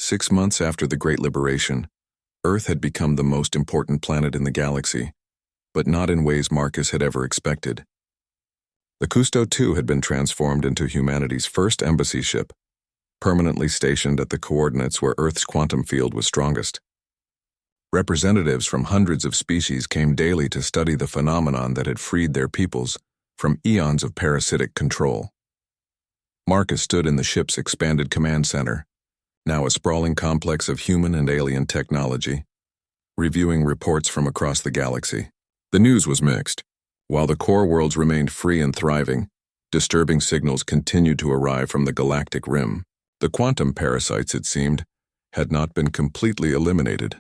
6 months after the Great Liberation, Earth had become the most important planet in the galaxy, but not in ways Marcus had ever expected. The Cousteau II had been transformed into humanity's first embassy ship, permanently stationed at the coordinates where Earth's quantum field was strongest. Representatives from hundreds of species came daily to study the phenomenon that had freed their peoples from eons of parasitic control. Marcus stood in the ship's expanded command center, now a sprawling complex of human and alien technology, reviewing reports from across the galaxy. The news was mixed. While the core worlds remained free and thriving, disturbing signals continued to arrive from the galactic rim. The quantum parasites, it seemed, had not been completely eliminated.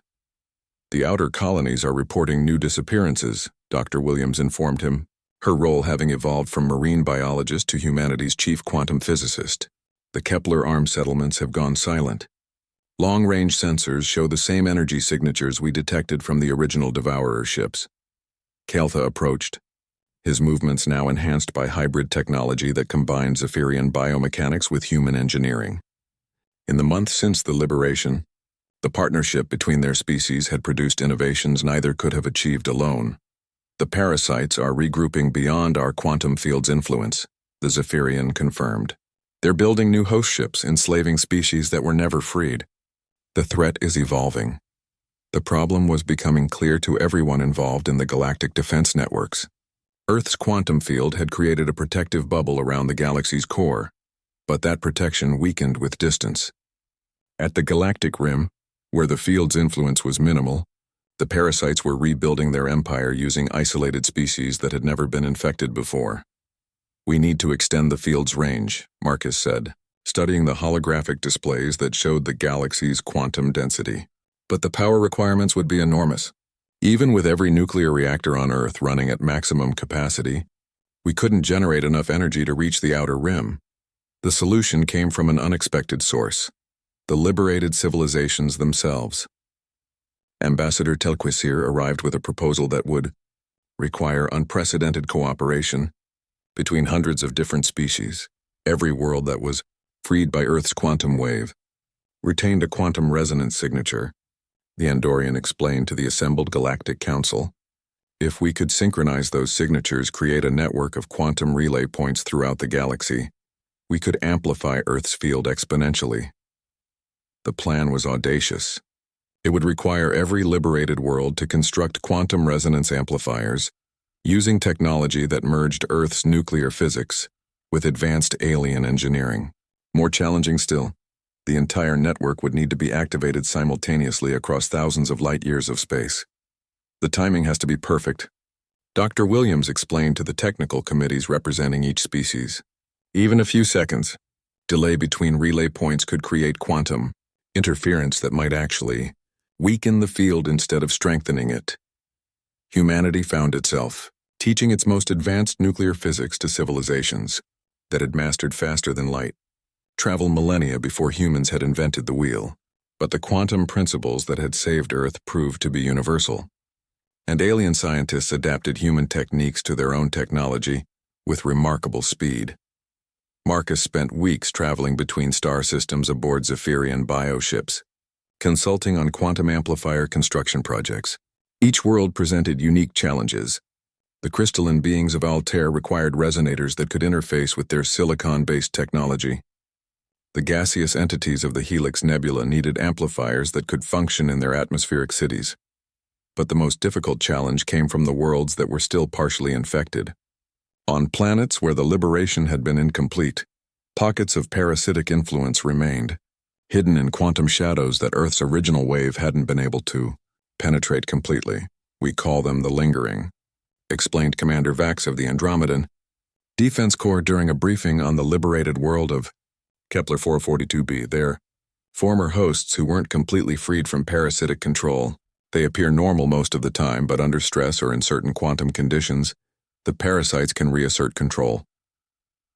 The outer colonies are reporting new disappearances, Dr. Williams informed him, her role having evolved from marine biologist to humanity's chief quantum physicist. The Kepler armed settlements have gone silent. Long-range sensors show the same energy signatures we detected from the original Devourer ships. Keltha approached, his movements now enhanced by hybrid technology that combines Zephyrian biomechanics with human engineering. In the months since the liberation, the partnership between their species had produced innovations neither could have achieved alone. The parasites are regrouping beyond our quantum field's influence, the Zephyrian confirmed. They're building new host ships, enslaving species that were never freed. The threat is evolving. The problem was becoming clear to everyone involved in the galactic defense networks. Earth's quantum field had created a protective bubble around the galaxy's core, but that protection weakened with distance. At the galactic rim, where the field's influence was minimal, the parasites were rebuilding their empire using isolated species that had never been infected before. "We need to extend the field's range," Marcus said, studying the holographic displays that showed the galaxy's quantum density. But the power requirements would be enormous. Even with every nuclear reactor on Earth running at maximum capacity, we couldn't generate enough energy to reach the outer rim. The solution came from an unexpected source: the liberated civilizations themselves. Ambassador Telquisir arrived with a proposal that would require unprecedented cooperation between hundreds of different species. Every world that was freed by Earth's quantum wave retained a quantum resonance signature, the Andorian explained to the assembled Galactic Council. If we could synchronize those signatures, create a network of quantum relay points throughout the galaxy, we could amplify Earth's field exponentially. The plan was audacious. It would require every liberated world to construct quantum resonance amplifiers, using technology that merged Earth's nuclear physics with advanced alien engineering. More challenging still, the entire network would need to be activated simultaneously across thousands of light-years of space. The timing has to be perfect. Dr. Williams explained to the technical committees representing each species. Even a few seconds delay between relay points could create quantum interference that might actually weaken the field instead of strengthening it. Humanity found itself teaching its most advanced nuclear physics to civilizations that had mastered faster than light, travel millennia before humans had invented the wheel. But the quantum principles that had saved Earth proved to be universal, and alien scientists adapted human techniques to their own technology with remarkable speed. Marcus spent weeks traveling between star systems aboard Zephyrian bioships, consulting on quantum amplifier construction projects. Each world presented unique challenges. The crystalline beings of Altair required resonators that could interface with their silicon-based technology. The gaseous entities of the Helix Nebula needed amplifiers that could function in their atmospheric cities. But the most difficult challenge came from the worlds that were still partially infected. On planets where the liberation had been incomplete, pockets of parasitic influence remained, hidden in quantum shadows that Earth's original wave hadn't been able to penetrate completely. "We call them the lingering," explained Commander Vax of the Andromedan Defense Corps during a briefing on the liberated world of Kepler 442b. They're former hosts who weren't completely freed from parasitic control. They appear normal most of the time, but under stress or in certain quantum conditions, the parasites can reassert control.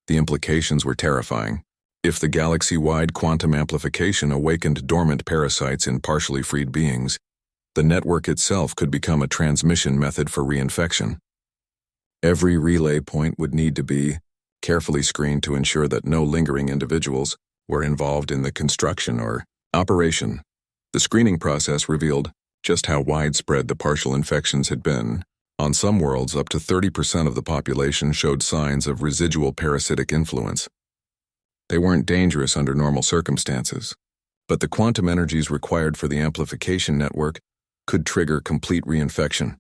The implications were terrifying. If the galaxy-wide quantum amplification awakened dormant parasites in partially freed beings, the network itself could become a transmission method for reinfection. Every relay point would need to be carefully screened to ensure that no lingering individuals were involved in the construction or Operation. The screening process revealed just how widespread the partial infections had been. On some worlds, up to 30% of the population showed signs of residual parasitic influence. They weren't dangerous under normal circumstances, but the quantum energies required for the amplification network could trigger complete reinfection.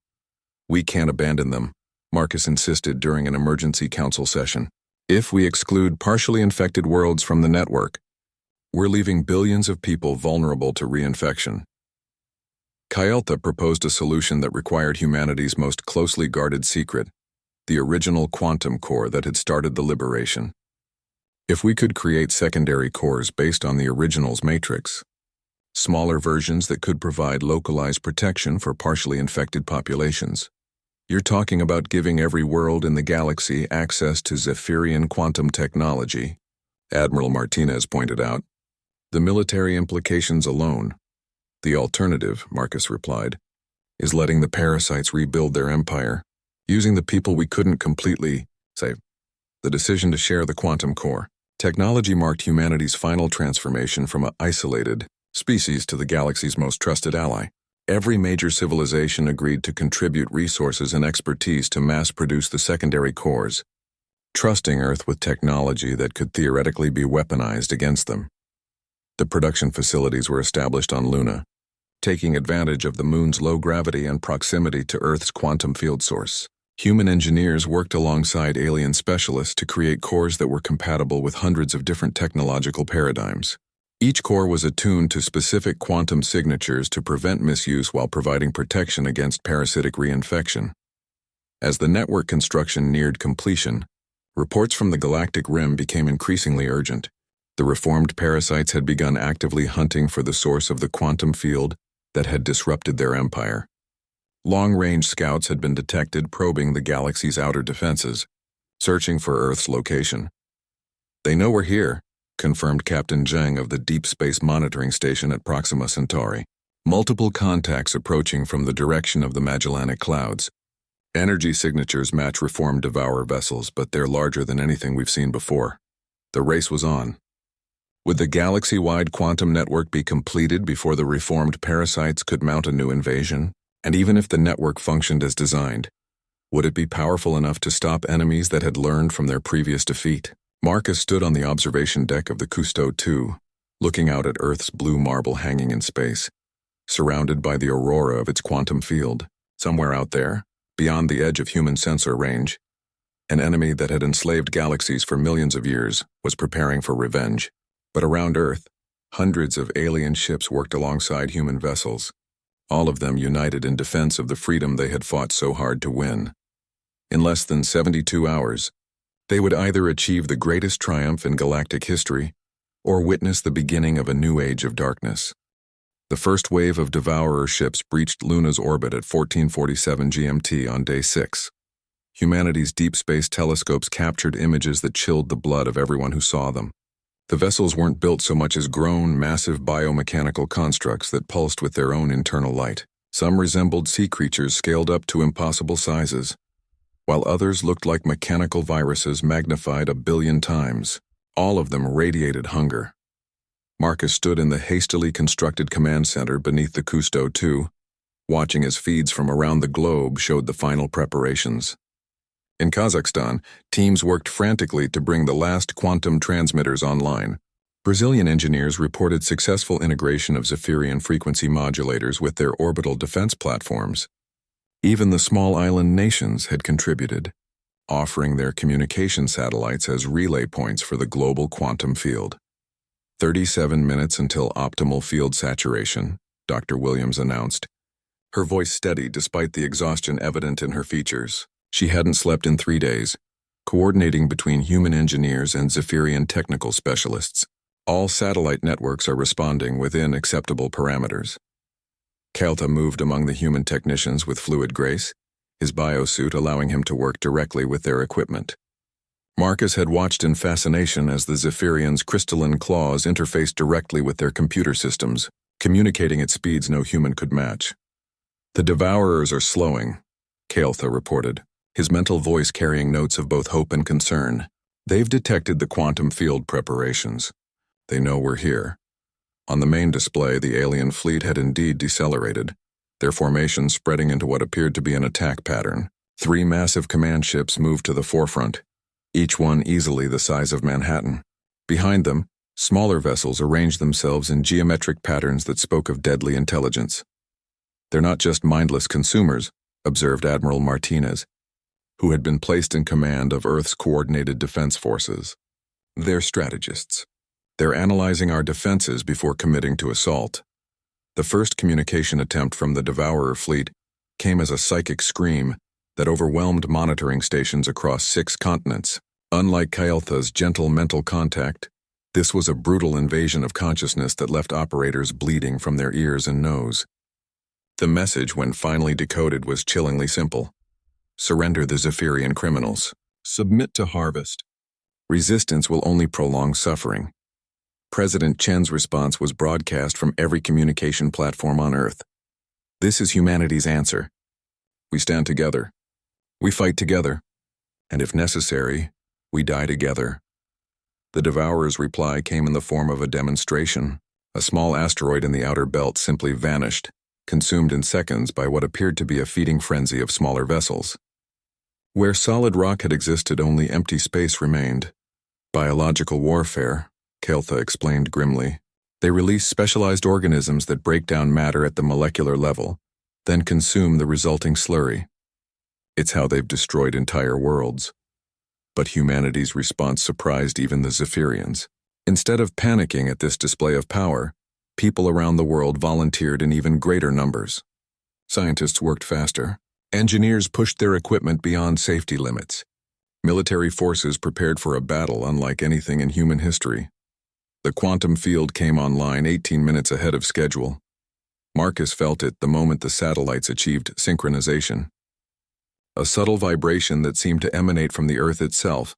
"We can't abandon them," Marcus insisted during an emergency council session. "If we exclude partially infected worlds from the network, we're leaving billions of people vulnerable to reinfection." Kael'tha proposed a solution that required humanity's most closely guarded secret, the original quantum core that had started the liberation. If we could create secondary cores based on the original's matrix, smaller versions that could provide localized protection for partially infected populations. You're talking about giving every world in the galaxy access to Zephyrian quantum technology, Admiral Martinez pointed out. "The military implications alone. The alternative," Marcus replied, "is letting the parasites rebuild their empire, using the people we couldn't completely save." The decision to share the quantum core technology marked humanity's final transformation from an isolated species to the galaxy's most trusted ally. Every major civilization agreed to contribute resources and expertise to mass-produce the secondary cores, trusting Earth with technology that could theoretically be weaponized against them. The production facilities were established on Luna, taking advantage of the moon's low gravity and proximity to Earth's quantum field source. Human engineers worked alongside alien specialists to create cores that were compatible with hundreds of different technological paradigms. Each core was attuned to specific quantum signatures to prevent misuse while providing protection against parasitic reinfection. As the network construction neared completion, reports from the galactic rim became increasingly urgent. The reformed parasites had begun actively hunting for the source of the quantum field that had disrupted their empire. Long-range scouts had been detected probing the galaxy's outer defenses, searching for Earth's location. "They know we're here," confirmed Captain Zheng of the Deep Space Monitoring Station at Proxima Centauri. "Multiple contacts approaching from the direction of the Magellanic Clouds. Energy signatures match reformed Devourer vessels, but they're larger than anything we've seen before." The race was on. Would the galaxy-wide quantum network be completed before the reformed parasites could mount a new invasion? And even if the network functioned as designed, would it be powerful enough to stop enemies that had learned from their previous defeat? Marcus stood on the observation deck of the Cousteau 2, looking out at Earth's blue marble hanging in space, surrounded by the aurora of its quantum field. Somewhere out there, beyond the edge of human sensor range, an enemy that had enslaved galaxies for millions of years was preparing for revenge. But around Earth, hundreds of alien ships worked alongside human vessels, all of them united in defense of the freedom they had fought so hard to win. In less than 72 hours, they would either achieve the greatest triumph in galactic history or witness the beginning of a new age of darkness. The first wave of Devourer ships breached Luna's orbit at 1447 GMT on day 6. Humanity's deep space telescopes captured images that chilled the blood of everyone who saw them. The vessels weren't built so much as grown, massive biomechanical constructs that pulsed with their own internal light. Some resembled sea creatures scaled up to impossible sizes, while others looked like mechanical viruses magnified 1 billion times. All of them radiated hunger. Marcus stood in the hastily constructed command center beneath the Cousteau 2, watching as feeds from around the globe showed the final preparations. In Kazakhstan, teams worked frantically to bring the last quantum transmitters online. Brazilian engineers reported successful integration of Zephyrian frequency modulators with their orbital defense platforms. Even the small island nations had contributed, offering their communication satellites as relay points for the global quantum field. 37 minutes until optimal field saturation, Dr. Williams announced, her voice steady despite the exhaustion evident in her features. She hadn't slept in 3 days, coordinating between human engineers and Zephyrian technical specialists. All satellite networks are responding within acceptable parameters. Kael'tha moved among the human technicians with fluid grace, his biosuit allowing him to work directly with their equipment. Marcus had watched in fascination as the Zephyrians' crystalline claws interfaced directly with their computer systems, communicating at speeds no human could match. "The Devourers are slowing," Kael'tha reported, his mental voice carrying notes of both hope and concern. "They've detected the quantum field preparations. They know we're here. On the main display, the alien fleet had indeed decelerated, their formation spreading into what appeared to be an attack pattern. 3 massive command ships moved to the forefront, each one easily the size of Manhattan. Behind them, smaller vessels arranged themselves in geometric patterns that spoke of deadly intelligence. "They're not just mindless consumers," observed Admiral Martinez, who had been placed in command of Earth's coordinated defense forces. "They're strategists. They're analyzing our defenses before committing to assault." The first communication attempt from the Devourer fleet came as a psychic scream that overwhelmed monitoring stations across 6 continents. Unlike Kael'tha's gentle mental contact, this was a brutal invasion of consciousness that left operators bleeding from their ears and nose. The message, when finally decoded, was chillingly simple. "Surrender the Zephyrian criminals. Submit to harvest. Resistance will only prolong suffering." President Chen's response was broadcast from every communication platform on Earth. "This is humanity's answer. We stand together. We fight together. And if necessary, we die together." The Devourer's reply came in the form of a demonstration. A small asteroid in the outer belt simply vanished, consumed in seconds by what appeared to be a feeding frenzy of smaller vessels. Where solid rock had existed, only empty space remained. "Biological warfare," Kael'tha explained grimly. "They release specialized organisms that break down matter at the molecular level, then consume the resulting slurry. It's how they've destroyed entire worlds." But humanity's response surprised even the Zephyrians. Instead of panicking at this display of power, people around the world volunteered in even greater numbers. Scientists worked faster. Engineers pushed their equipment beyond safety limits. Military forces prepared for a battle unlike anything in human history. The quantum field came online 18 minutes ahead of schedule. Marcus felt it the moment the satellites achieved synchronization. A subtle vibration that seemed to emanate from the Earth itself,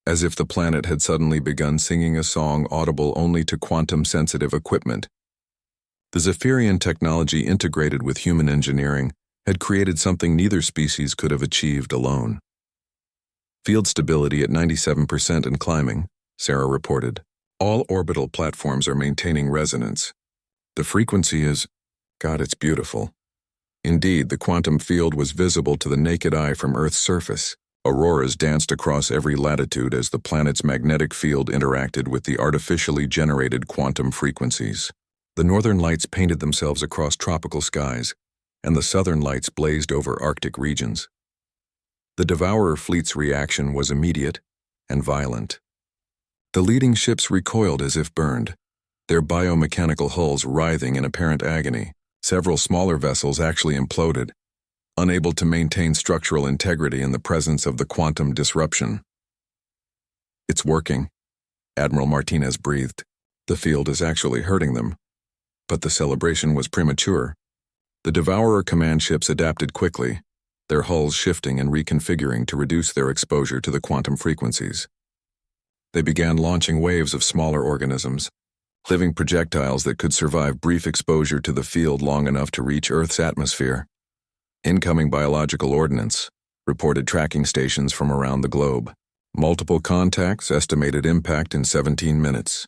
as if the planet had suddenly begun singing a song audible only to quantum-sensitive equipment. The Zephyrian technology integrated with human engineering had created something neither species could have achieved alone. "Field stability at 97% and climbing," Sarah reported. "All orbital platforms are maintaining resonance. The frequency is... God, it's beautiful." Indeed, the quantum field was visible to the naked eye from Earth's surface. Auroras danced across every latitude as the planet's magnetic field interacted with the artificially generated quantum frequencies. The northern lights painted themselves across tropical skies, and the southern lights blazed over Arctic regions. The Devourer fleet's reaction was immediate and violent. The leading ships recoiled as if burned, their biomechanical hulls writhing in apparent agony. Several smaller vessels actually imploded, unable to maintain structural integrity in the presence of the quantum disruption. "It's working," Admiral Martinez breathed. "The field is actually hurting them." But the celebration was premature. The Devourer command ships adapted quickly, their hulls shifting and reconfiguring to reduce their exposure to the quantum frequencies. They began launching waves of smaller organisms, living projectiles that could survive brief exposure to the field long enough to reach Earth's atmosphere. "Incoming biological ordnance," reported tracking stations from around the globe. "Multiple contacts, estimated impact in 17 minutes.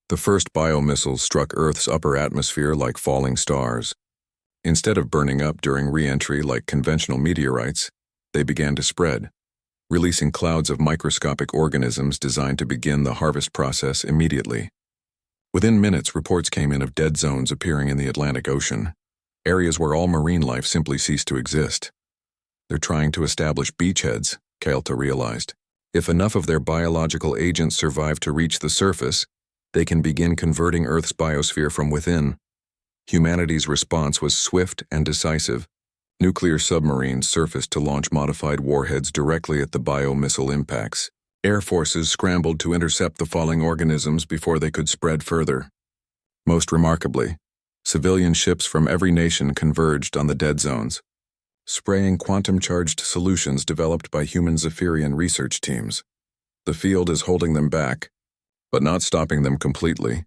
The first biomissiles struck Earth's upper atmosphere like falling stars. Instead of burning up during re-entry like conventional meteorites, they began to spread, releasing clouds of microscopic organisms designed to begin the harvest process immediately." Within minutes, reports came in of dead zones appearing in the Atlantic Ocean, areas where all marine life simply ceased to exist. "They're trying to establish beachheads," Kael'tha realized. "If enough of their biological agents survive to reach the surface, they can begin converting Earth's biosphere from within." Humanity's response was swift and decisive. Nuclear submarines surfaced to launch modified warheads directly at the biomissile impacts. Air forces scrambled to intercept the falling organisms before they could spread further. Most remarkably, civilian ships from every nation converged on the dead zones, spraying quantum-charged solutions developed by human Zephyrian research teams. "The field is holding them back, but not stopping them completely,"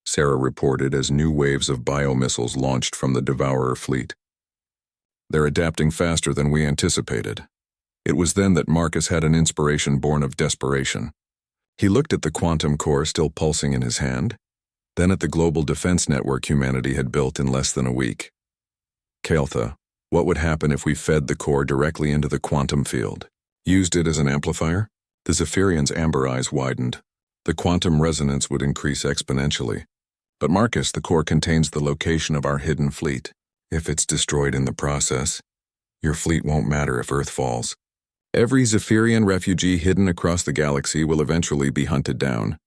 Sarah reported as new waves of biomissiles launched from the Devourer fleet. "They're adapting faster than we anticipated." It was then that Marcus had an inspiration born of desperation. He looked at the quantum core still pulsing in his hand, then at the global defense network humanity had built in less than a week. Kael'tha, what would happen if we fed the core directly into the quantum field? Used it as an amplifier? The Zephyrian's amber eyes widened. The quantum resonance would increase exponentially. But Marcus, the core contains the location of our hidden fleet. If it's destroyed in the process, your fleet won't matter if Earth falls. Every Zephyrian refugee hidden across the galaxy will eventually be hunted down.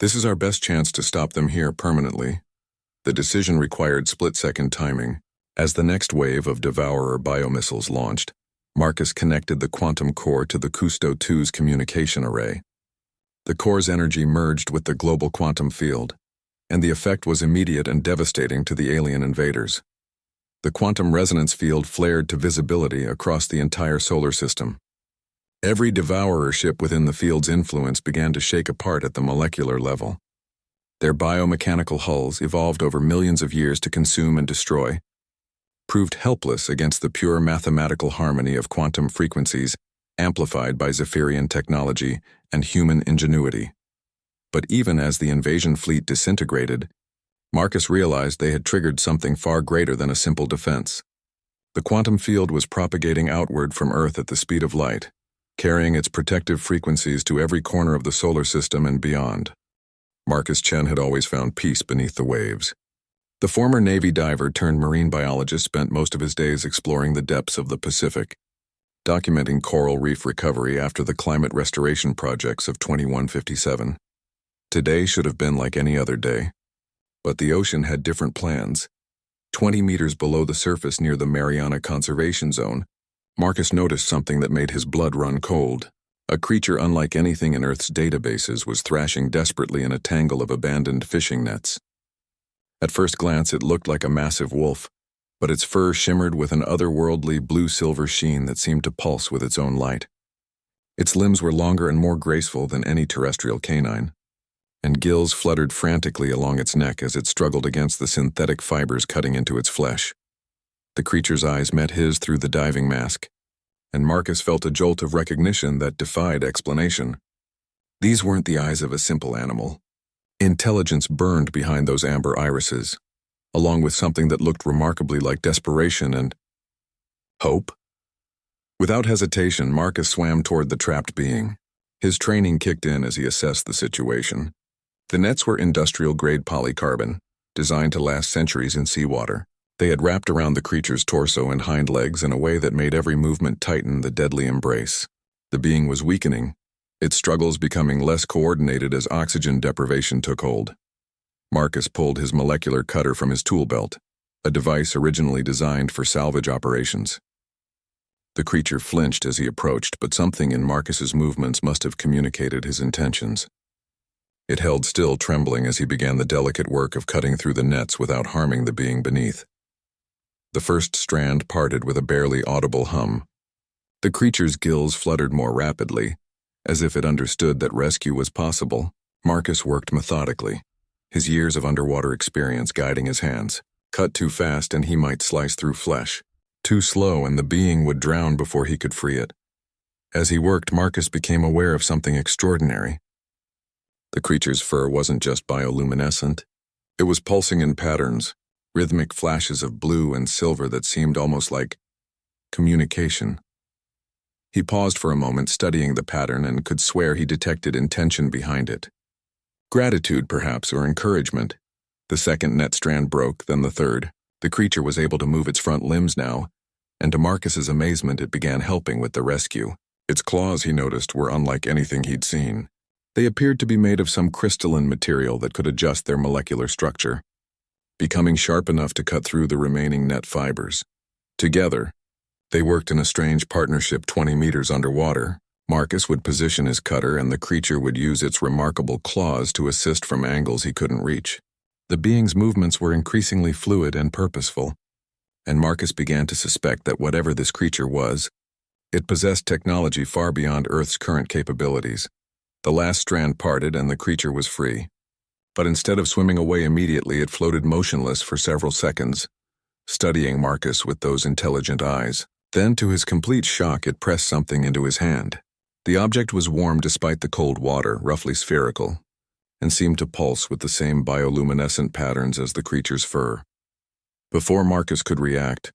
This is our best chance to stop them here permanently. The decision required split-second timing. As the next wave of Devourer biomissiles launched, Marcus connected the quantum core to the Cousteau 2's communication array. The core's energy merged with the global quantum field, and the effect was immediate and devastating to the alien invaders. The quantum resonance field flared to visibility across the entire solar system. Every Devourer ship within the field's influence began to shake apart at the molecular level. Their biomechanical hulls, evolved over millions of years to consume and destroy, proved helpless against the pure mathematical harmony of quantum frequencies amplified by Zephyrian technology and human ingenuity. But even as the invasion fleet disintegrated, Marcus realized they had triggered something far greater than a simple defense. The quantum field was propagating outward from Earth at the speed of light, carrying its protective frequencies to every corner of the solar system and beyond. Marcus Chen had always found peace beneath the waves. The former Navy diver turned marine biologist spent most of his days exploring the depths of the Pacific, documenting coral reef recovery after the climate restoration projects of 2157. Today should have been like any other day. But the ocean had different plans. 20 meters below the surface near the Mariana Conservation Zone, Marcus noticed something that made his blood run cold. A creature unlike anything in Earth's databases was thrashing desperately in a tangle of abandoned fishing nets. At first glance it looked like a massive wolf, but its fur shimmered with an otherworldly blue-silver sheen that seemed to pulse with its own light. Its limbs were longer and more graceful than any terrestrial canine, and gills fluttered frantically along its neck as it struggled against the synthetic fibers cutting into its flesh. The creature's eyes met his through the diving mask, and Marcus felt a jolt of recognition that defied explanation. These weren't the eyes of a simple animal. Intelligence burned behind those amber irises, along with something that looked remarkably like desperation and hope. Without hesitation, Marcus swam toward the trapped being. His training kicked in as he assessed the situation. The nets were industrial-grade polycarbon, designed to last centuries in seawater. They had wrapped around the creature's torso and hind legs in a way that made every movement tighten the deadly embrace. The being was weakening, its struggles becoming less coordinated as oxygen deprivation took hold. Marcus pulled his molecular cutter from his tool belt, a device originally designed for salvage operations. The creature flinched as he approached, but something in Marcus's movements must have communicated his intentions. It held still, trembling as he began the delicate work of cutting through the nets without harming the being beneath. The first strand parted with a barely audible hum. The creature's gills fluttered more rapidly, as if it understood that rescue was possible. Marcus worked methodically, his years of underwater experience guiding his hands. Cut too fast and he might slice through flesh. Too slow and the being would drown before he could free it. As he worked, Marcus became aware of something extraordinary. The creature's fur wasn't just bioluminescent. It was pulsing in patterns, rhythmic flashes of blue and silver that seemed almost like communication. He paused for a moment, studying the pattern, and could swear he detected intention behind it. Gratitude, perhaps, or encouragement. The second net strand broke, then the third. The creature was able to move its front limbs now, and to Marcus's amazement it began helping with the rescue. Its claws, he noticed, were unlike anything he'd seen. They appeared to be made of some crystalline material that could adjust their molecular structure, becoming sharp enough to cut through the remaining net fibers. Together, they worked in a strange partnership 20 meters underwater. Marcus would position his cutter and the creature would use its remarkable claws to assist from angles he couldn't reach. The being's movements were increasingly fluid and purposeful, and Marcus began to suspect that whatever this creature was, it possessed technology far beyond Earth's current capabilities. The last strand parted and the creature was free. But instead of swimming away immediately, it floated motionless for several seconds, studying Marcus with those intelligent eyes. Then, to his complete shock, it pressed something into his hand. The object was warm despite the cold water, roughly spherical. and seemed to pulse with the same bioluminescent patterns as the creature's fur. Before Marcus could react,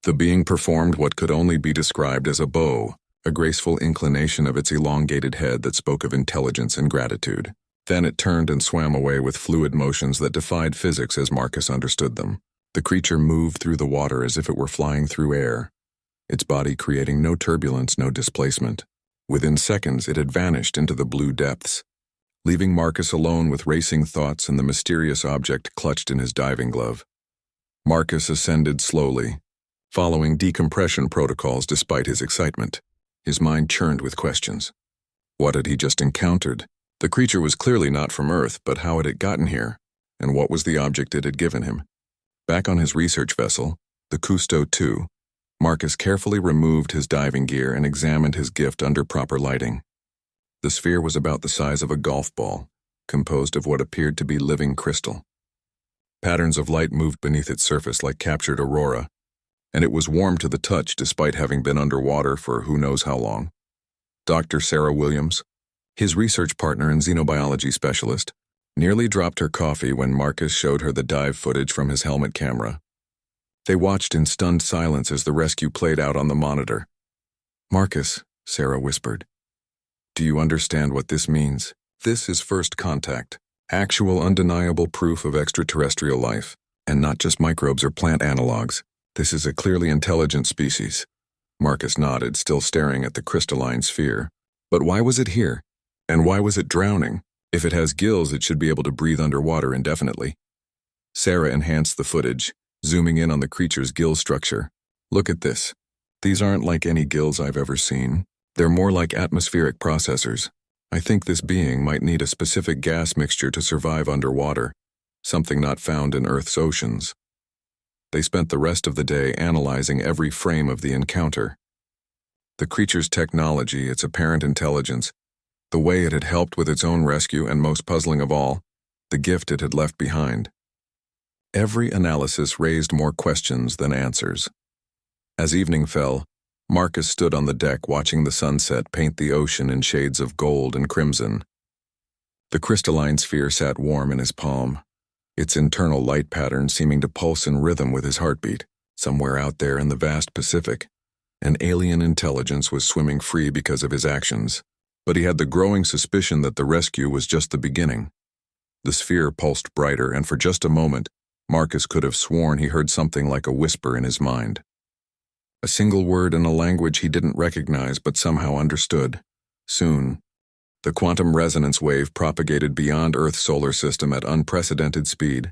the being performed what could only be described as a bow, a graceful inclination of its elongated head that spoke of intelligence and gratitude. Then it turned and swam away with fluid motions that defied physics as Marcus understood them. The creature moved through the water as if it were flying through air, its body creating no turbulence, no displacement. Within seconds, it had vanished into the blue depths, leaving Marcus alone with racing thoughts and the mysterious object clutched in his diving glove. Marcus ascended slowly, following decompression protocols despite his excitement. His mind churned with questions. What had he just encountered? The creature was clearly not from Earth, but how had it gotten here? And what was the object it had given him? Back on his research vessel, the Cousteau II, Marcus carefully removed his diving gear and examined his gift under proper lighting. The sphere was about the size of a golf ball, composed of what appeared to be living crystal. Patterns of light moved beneath its surface like captured aurora, and it was warm to the touch despite having been underwater for who knows how long. Dr. Sarah Williams, his research partner and xenobiology specialist, nearly dropped her coffee when Marcus showed her the dive footage from his helmet camera. They watched in stunned silence as the rescue played out on the monitor. "Marcus," Sarah whispered, "do you understand what this means? This is first contact, actual undeniable proof of extraterrestrial life, and not just microbes or plant analogs. This is a clearly intelligent species." Marcus nodded, still staring at the crystalline sphere. But why was it here? And why was it drowning? If it has gills, it should be able to breathe underwater indefinitely. Sarah enhanced the footage, zooming in on the creature's gill structure. "Look at this. These aren't like any gills I've ever seen. They're more like atmospheric processors. I think this being might need a specific gas mixture to survive underwater, something not found in Earth's oceans." They spent the rest of the day analyzing every frame of the encounter. The creature's technology, its apparent intelligence, the way it had helped with its own rescue, and most puzzling of all, the gift it had left behind. Every analysis raised more questions than answers. As evening fell, Marcus stood on the deck watching the sunset paint the ocean in shades of gold and crimson. The crystalline sphere sat warm in his palm, its internal light pattern seeming to pulse in rhythm with his heartbeat. Somewhere out there in the vast Pacific, an alien intelligence was swimming free because of his actions, but he had the growing suspicion that the rescue was just the beginning. The sphere pulsed brighter, and for just a moment, Marcus could have sworn he heard something like a whisper in his mind. A single word in a language he didn't recognize but somehow understood. Soon, the quantum resonance wave propagated beyond Earth's solar system at unprecedented speed,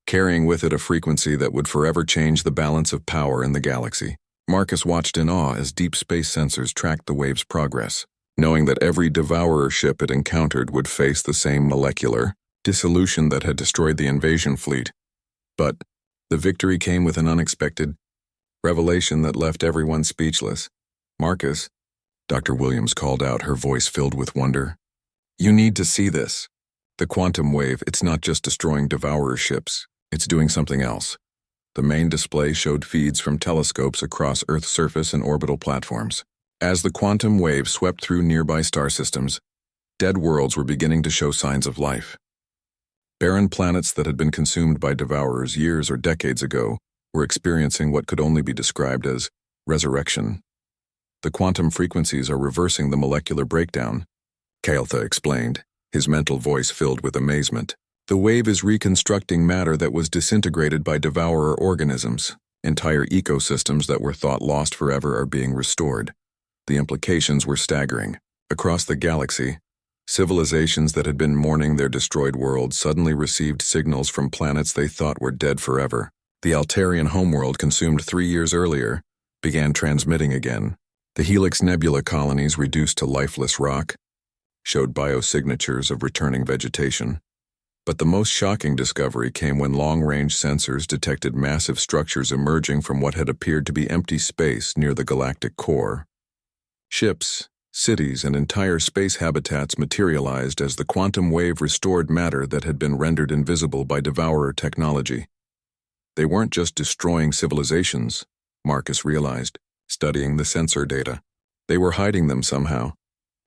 carrying with it a frequency that would forever change the balance of power in the galaxy. Marcus watched in awe as deep space sensors tracked the wave's progress, knowing that every devourer ship it encountered would face the same molecular dissolution that had destroyed the invasion fleet. But the victory came with an unexpected revelation that left everyone speechless. "Marcus," Dr. Williams called out, her voice filled with wonder, "you need to see this. The quantum wave, it's not just destroying devourer ships, it's doing something else." The main display showed feeds from telescopes across Earth's surface and orbital platforms. As the quantum wave swept through nearby star systems, dead worlds were beginning to show signs of life. Barren planets that had been consumed by devourers years or decades ago were experiencing what could only be described as resurrection. "The quantum frequencies are reversing the molecular breakdown," Kael'tha explained, his mental voice filled with amazement. "The wave is reconstructing matter that was disintegrated by devourer organisms. Entire ecosystems that were thought lost forever are being restored." The implications were staggering. Across the galaxy, civilizations that had been mourning their destroyed world suddenly received signals from planets they thought were dead forever. The Altarian homeworld, consumed 3 years earlier, began transmitting again. The Helix Nebula colonies, reduced to lifeless rock, showed biosignatures of returning vegetation. But the most shocking discovery came when long-range sensors detected massive structures emerging from what had appeared to be empty space near the galactic core. Ships, cities, and entire space habitats materialized as the quantum wave restored matter that had been rendered invisible by devourer technology. They weren't just destroying civilizations, Marcus realized, studying the sensor data. They were hiding them somehow,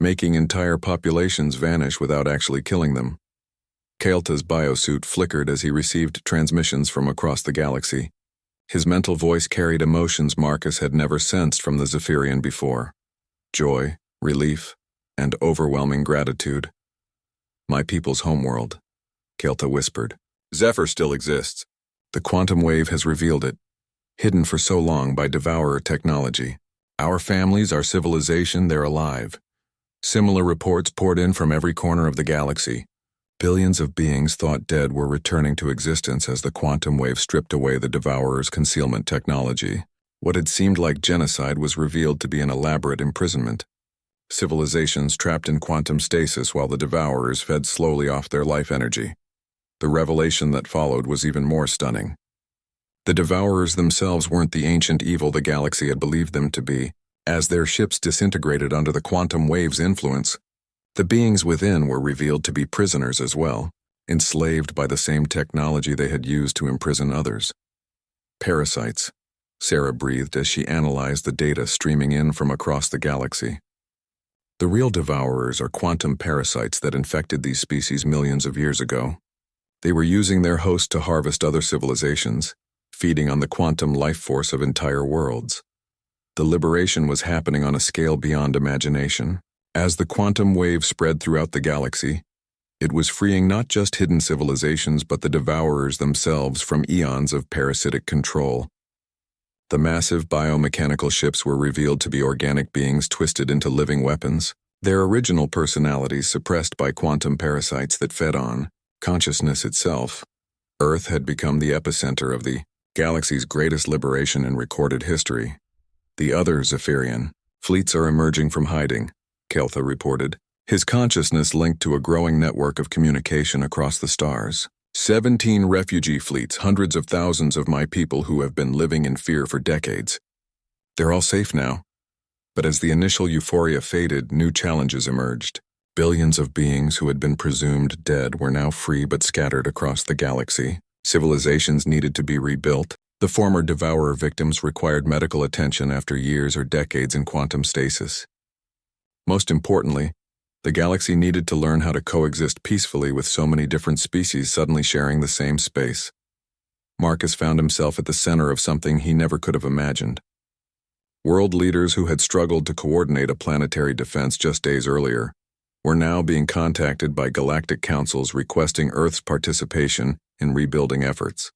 making entire populations vanish without actually killing them. Kael'ta's biosuit flickered as he received transmissions from across the galaxy. His mental voice carried emotions Marcus had never sensed from the Zephyrian before. Joy, relief, and overwhelming gratitude. "My people's homeworld," Kael'ta whispered. "Zephyr still exists. The quantum wave has revealed it, hidden for so long by devourer technology. Our families, our civilization, they're alive." Similar reports poured in from every corner of the galaxy. Billions of beings thought dead were returning to existence as the quantum wave stripped away the devourer's concealment technology. What had seemed like genocide was revealed to be an elaborate imprisonment. Civilizations trapped in quantum stasis while the devourers fed slowly off their life energy. The revelation that followed was even more stunning. The devourers themselves weren't the ancient evil the galaxy had believed them to be. As their ships disintegrated under the quantum wave's influence, the beings within were revealed to be prisoners as well, enslaved by the same technology they had used to imprison others. "Parasites," Sarah breathed as she analyzed the data streaming in from across the galaxy. "The real devourers are quantum parasites that infected these species millions of years ago. They were using their host to harvest other civilizations, feeding on the quantum life force of entire worlds. The liberation was happening on a scale beyond imagination. As the quantum wave spread throughout the galaxy, it was freeing not just hidden civilizations but the devourers themselves from eons of parasitic control. The massive biomechanical ships were revealed to be organic beings twisted into living weapons, their original personalities suppressed by quantum parasites that fed on consciousness itself. Earth had become the epicenter of the galaxy's greatest liberation in recorded history. The other Zephyrian fleets are emerging from hiding, Kael'ta reported, his consciousness linked to a growing network of communication across the stars. 17 refugee fleets, hundreds of thousands of my people who have been living in fear for decades. They're all safe now. But as the initial euphoria faded, new challenges emerged. Billions of beings who had been presumed dead were now free but scattered across the galaxy. Civilizations needed to be rebuilt. The former devourer victims required medical attention after years or decades in quantum stasis. Most importantly, the galaxy needed to learn how to coexist peacefully with so many different species suddenly sharing the same space. Marcus found himself at the center of something he never could have imagined. World leaders who had struggled to coordinate a planetary defense just days earlier were now being contacted by galactic councils requesting Earth's participation in rebuilding efforts.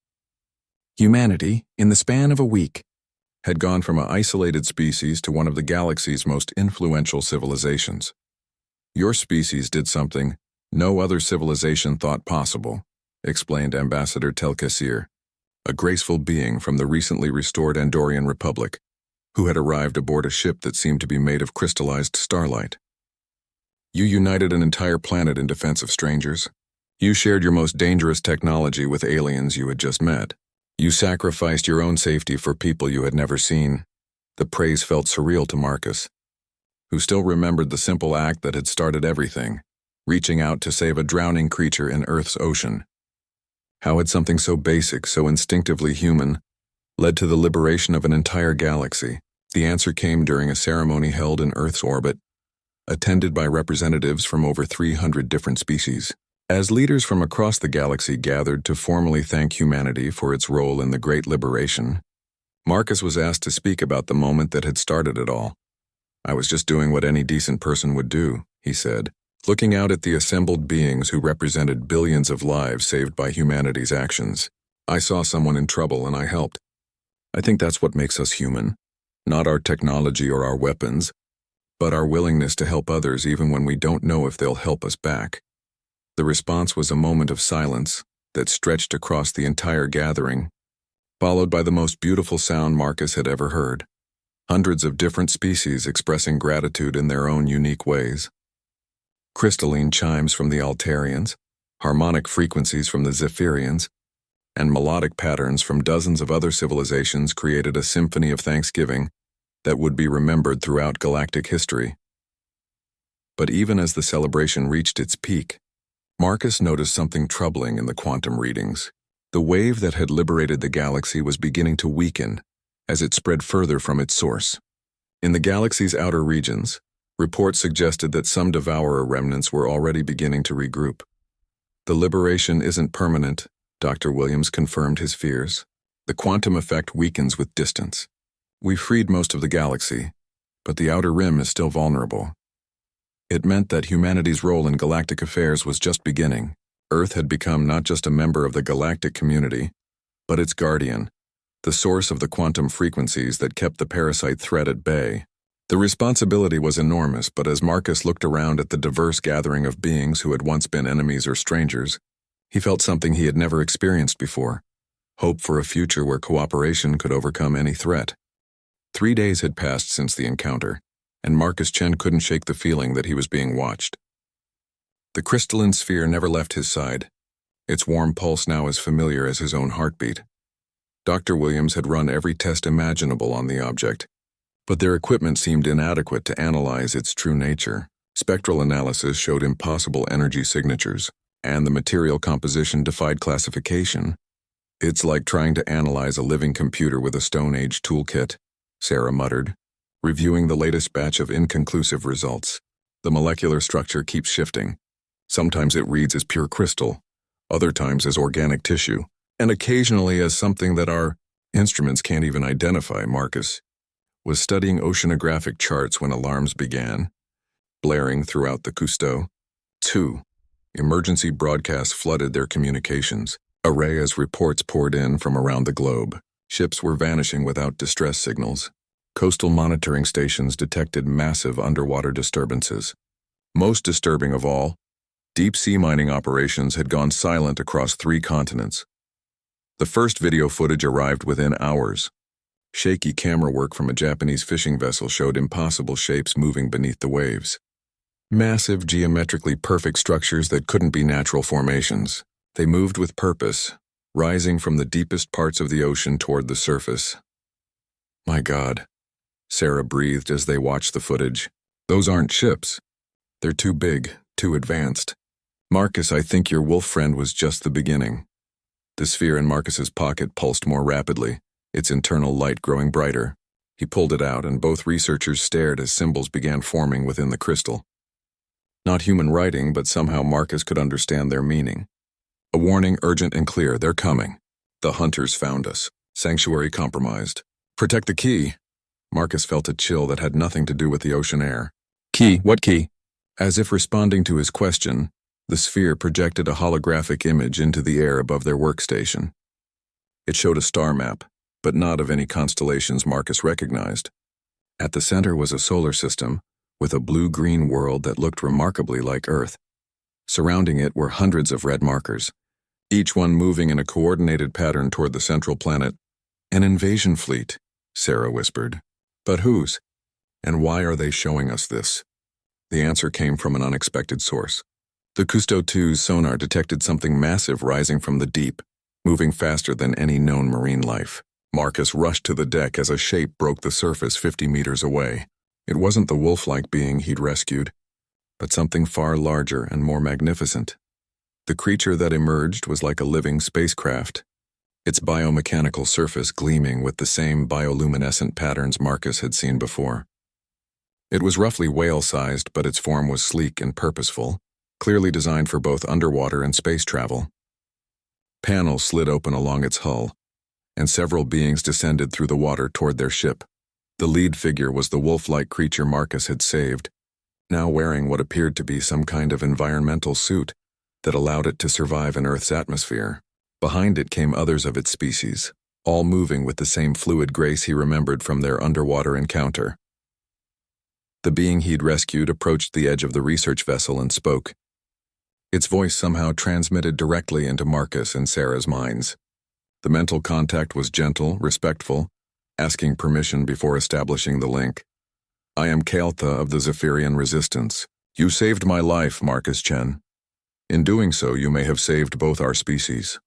Humanity, in the span of a week, had gone from an isolated species to one of the galaxy's most influential civilizations. Your species did something no other civilization thought possible, explained Ambassador Tel'Kesir, a graceful being from the recently restored Andorian Republic, who had arrived aboard a ship that seemed to be made of crystallized starlight. You united an entire planet in defense of strangers. You shared your most dangerous technology with aliens you had just met. You sacrificed your own safety for people you had never seen. The praise felt surreal to Marcus, who still remembered the simple act that had started everything, reaching out to save a drowning creature in Earth's ocean. How had something so basic, so instinctively human, led to the liberation of an entire galaxy? The answer came during a ceremony held in Earth's orbit, attended by representatives from over 300 different species. As leaders from across the galaxy gathered to formally thank humanity for its role in the Great Liberation, Marcus was asked to speak about the moment that had started it all. "I was just doing what any decent person would do," he said, looking out at the assembled beings who represented billions of lives saved by humanity's actions. "I saw someone in trouble and I helped. I think that's what makes us human. Not our technology or our weapons, but our willingness to help others even when we don't know if they'll help us back." The response was a moment of silence that stretched across the entire gathering, followed by the most beautiful sound Marcus had ever heard. Hundreds of different species expressing gratitude in their own unique ways. Crystalline chimes from the Altarians, harmonic frequencies from the Zephyrians, and melodic patterns from dozens of other civilizations created a symphony of thanksgiving that would be remembered throughout galactic history. But even as the celebration reached its peak, Marcus noticed something troubling in the quantum readings. The wave that had liberated the galaxy was beginning to weaken as it spread further from its source. In the galaxy's outer regions, reports suggested that some devourer remnants were already beginning to regroup. The liberation isn't permanent, Dr. Williams confirmed his fears. The quantum effect weakens with distance. We freed most of the galaxy, but the outer rim is still vulnerable. It meant that humanity's role in galactic affairs was just beginning. Earth had become not just a member of the galactic community, but its guardian, the source of the quantum frequencies that kept the parasite threat at bay. The responsibility was enormous, but as Marcus looked around at the diverse gathering of beings who had once been enemies or strangers, he felt something he had never experienced before: hope for a future where cooperation could overcome any threat. 3 days had passed since the encounter, and Marcus Chen couldn't shake the feeling that he was being watched. The crystalline sphere never left his side, its warm pulse now as familiar as his own heartbeat. Dr. Williams had run every test imaginable on the object, but their equipment seemed inadequate to analyze its true nature. Spectral analysis showed impossible energy signatures, and the material composition defied classification. "It's like trying to analyze a living computer with a Stone Age toolkit," Sarah muttered, reviewing the latest batch of inconclusive results. "The molecular structure keeps shifting. Sometimes it reads as pure crystal, other times as organic tissue, and occasionally as something that our instruments can't even identify." Marcus was studying oceanographic charts when alarms began, blaring throughout the Cousteau. 2. Emergency broadcasts flooded their communications. Array as reports poured in from around the globe. Ships were vanishing without distress signals. Coastal monitoring stations detected massive underwater disturbances. Most disturbing of all, deep-sea mining operations had gone silent across 3 continents. The first video footage arrived within hours. Shaky camera work from a Japanese fishing vessel showed impossible shapes moving beneath the waves. Massive, geometrically perfect structures that couldn't be natural formations. They moved with purpose, rising from the deepest parts of the ocean toward the surface. "My God," Sarah breathed as they watched the footage. "Those aren't ships. They're too big, too advanced. Marcus, I think your wolf friend was just the beginning." The sphere in Marcus's pocket pulsed more rapidly, its internal light growing brighter. He pulled it out, and both researchers stared as symbols began forming within the crystal. Not human writing, but somehow Marcus could understand their meaning. A warning, urgent and clear: "They're coming. The hunters found us. Sanctuary compromised. Protect the key." Marcus felt a chill that had nothing to do with the ocean air. "Key? What key?" As if responding to his question, the sphere projected a holographic image into the air above their workstation. It showed a star map, but not of any constellations Marcus recognized. At the center was a solar system, with a blue-green world that looked remarkably like Earth. Surrounding it were hundreds of red markers, each one moving in a coordinated pattern toward the central planet. "An invasion fleet," Sarah whispered. "But whose? And why are they showing us this?" The answer came from an unexpected source. The Cousteau 2's sonar detected something massive rising from the deep, moving faster than any known marine life. Marcus rushed to the deck as a shape broke the surface 50 meters away. It wasn't the wolf-like being he'd rescued, but something far larger and more magnificent. The creature that emerged was like a living spacecraft, its biomechanical surface gleaming with the same bioluminescent patterns Marcus had seen before. It was roughly whale-sized, but its form was sleek and purposeful, clearly designed for both underwater and space travel. Panels slid open along its hull, and several beings descended through the water toward their ship. The lead figure was the wolf-like creature Marcus had saved, now wearing what appeared to be some kind of environmental suit that allowed it to survive in Earth's atmosphere. Behind it came others of its species, all moving with the same fluid grace he remembered from their underwater encounter. The being he'd rescued approached the edge of the research vessel and spoke. Its voice somehow transmitted directly into Marcus and Sarah's minds. The mental contact was gentle, respectful, asking permission before establishing the link. "I am Kael'tha of the Zephyrian Resistance. You saved my life, Marcus Chen. In doing so, you may have saved both our species."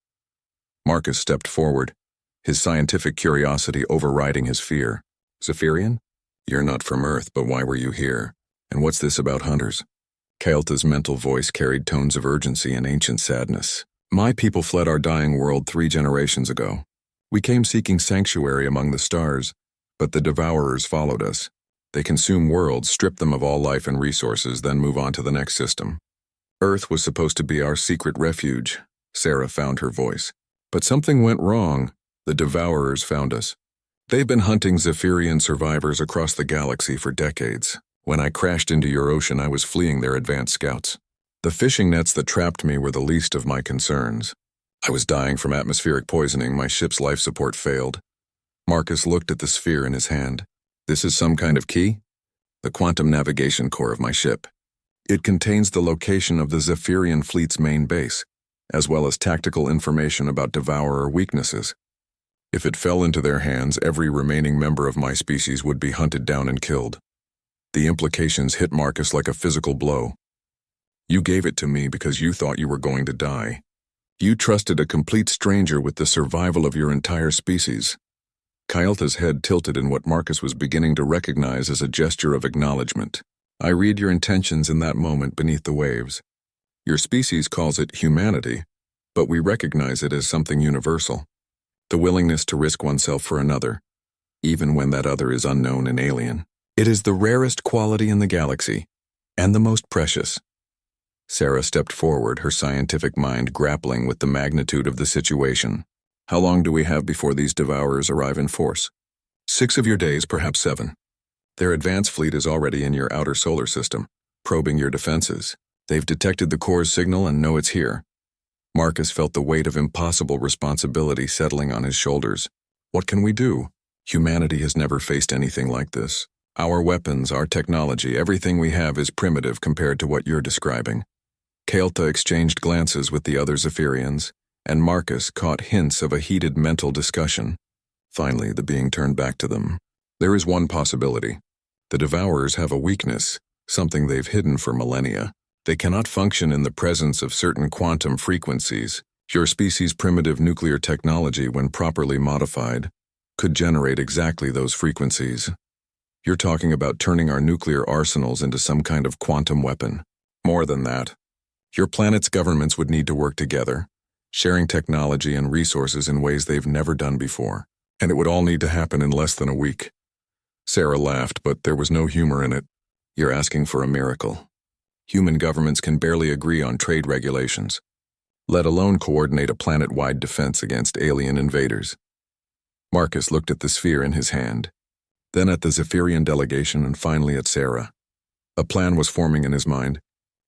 Marcus stepped forward, his scientific curiosity overriding his fear. "Zephyrian? You're not from Earth, but why were you here? And what's this about hunters?" Kael'tha's mental voice carried tones of urgency and ancient sadness. "My people fled our dying world 3 generations ago. We came seeking sanctuary among the stars, but the Devourers followed us. They consume worlds, strip them of all life and resources, then move on to the next system. Earth was supposed to be our secret refuge. Sarah found her voice. But something went wrong. The Devourers found us. They've been hunting Zephyrian survivors across the galaxy for decades. When I crashed into your ocean, I was fleeing their advanced scouts. The fishing nets that trapped me were the least of my concerns. I was dying from atmospheric poisoning. My ship's life support failed. Marcus looked at the sphere in his hand. This is some kind of key? The quantum navigation core of my ship. It contains the location of the Zephyrian fleet's main base, as well as tactical information about Devourer weaknesses. If it fell into their hands, every remaining member of my species would be hunted down and killed. The implications hit Marcus like a physical blow. You gave it to me because you thought you were going to die. You trusted a complete stranger with the survival of your entire species. Kylta's head tilted in what Marcus was beginning to recognize as a gesture of acknowledgement. I read your intentions in that moment beneath the waves. Your species calls it humanity, but we recognize it as something universal. The willingness to risk oneself for another, even when that other is unknown and alien. It is the rarest quality in the galaxy, and the most precious. Sarah stepped forward, her scientific mind grappling with the magnitude of the situation. How long do we have before these Devourers arrive in force? 6 of your days, perhaps 7. Their advance fleet is already in your outer solar system, probing your defenses. They've detected the core's signal and know it's here. Marcus felt the weight of impossible responsibility settling on his shoulders. What can we do? Humanity has never faced anything like this. Our weapons, our technology, everything we have is primitive compared to what you're describing. Kylta exchanged glances with the other Zephyrians, and Marcus caught hints of a heated mental discussion. Finally, the being turned back to them. There is one possibility. The Devourers have a weakness, something they've hidden for millennia. They cannot function in the presence of certain quantum frequencies. Your species' primitive nuclear technology, when properly modified, could generate exactly those frequencies. You're talking about turning our nuclear arsenals into some kind of quantum weapon. More than that. Your planet's governments would need to work together, sharing technology and resources in ways they've never done before. And it would all need to happen in less than a week. Sarah laughed, but there was no humor in it. You're asking for a miracle. Human governments can barely agree on trade regulations, let alone coordinate a planet-wide defense against alien invaders. Marcus looked at the sphere in his hand, then at the Zephyrian delegation and finally at Sarah. A plan was forming in his mind,